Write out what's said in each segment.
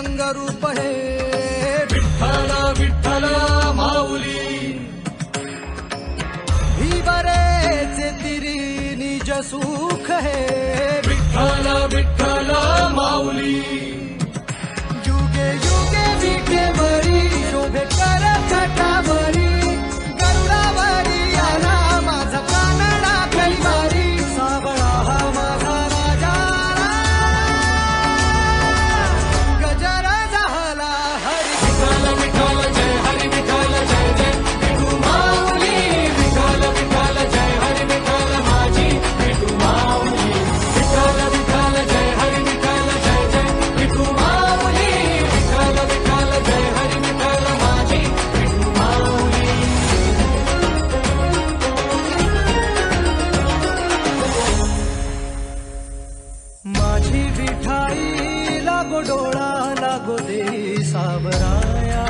रंगरूप हे विठ्ठल विठ्ठल माऊली ही बरेचे तिरी निज सुख हे विठ्ठल विठ्ठल माऊली युगे युगे विखे बरी शोभे कर छटावरी गरुडावरी आला माझा कानडा कैवारी सावळा हा माझा राजा गजर झाला हरी विठ्ठल विठ्ठल जय हरी विठ्ठल जय जय विठू माऊली विठ्ठल विठ्ठल जय हरी विठ्ठल माझी विठू माऊली विठ्ठल विठ्ठल जय हरी विठ्ठल जय जय विठू माऊली विठ्ठल विठ्ठल जय हरी विठ्ठल माझी विठू माऊली माझी विठाई लागो डोळा लागो दे सावराया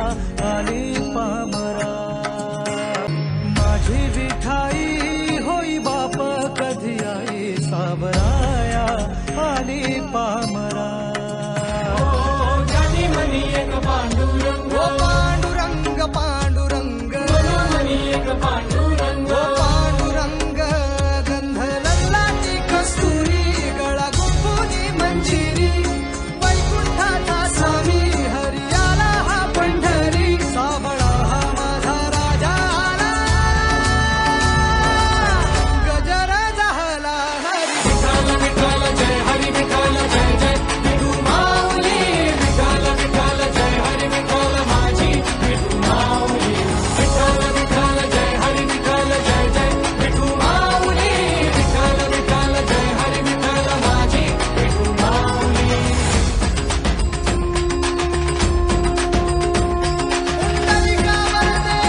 आली पामरा माझी विठाई होई बाप कधी आई सावराया आली पामरा जानी मनी एक पांडुरंग ओ पांडुरंग पांडुरंग मनी एक पांडुरंग ओ पांडुरंग गंध लल्लाची कस्तुरी गळा गुंफुनी मंजिरी वैकुंठाचा स्वामी हरियाला हा पंढरी सावळा हा माझा राजा आला गजर झाला हरी विठ्ठल विठ्ठल जय हरी विठ्ठल जय जय विठू माऊली विठ्ठल विठ्ठल जय हरी विठ्ठल माझी विठू माऊली विठ्ठल विठ्ठल जय हरी विठ्ठल जय जय विठू माऊली विठ्ठल विठ्ठल जय हरी विठ्ठल माझी विठू माऊली पुंडलिका वरदे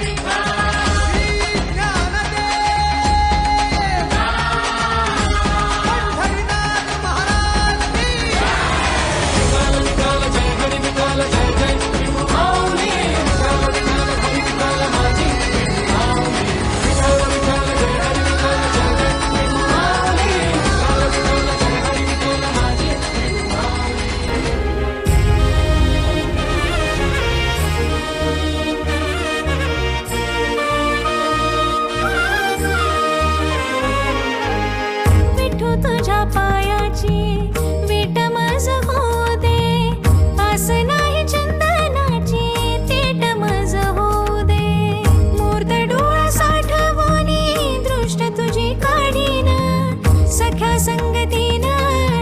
श्री ज्ञानदेव पंढरीनाथ महाराज की विठ्ठल विठ्ठल जय हरी विठ्ठल जय जय विठू माऊली विठ्ठल विठ्ठल हरी विठ्ठल माझी विठू माऊली विठ्ठल विठ्ठल जय हरी विठ्ठल जय जय विठू माऊली विठ्ठल विठ्ठल जय हरी विठ्ठल माझी विठू माऊली विठू तुझ्या पायाची विट मज होऊ दे आस नाही चंदनाची तेट मज होऊ दे मूर्त डोळा साठवणी दृष्ट तुझी काढीन सख्या संगतीन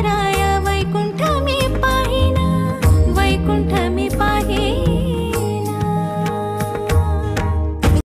राया वैकुंठ मी पाहिन वैकुंठ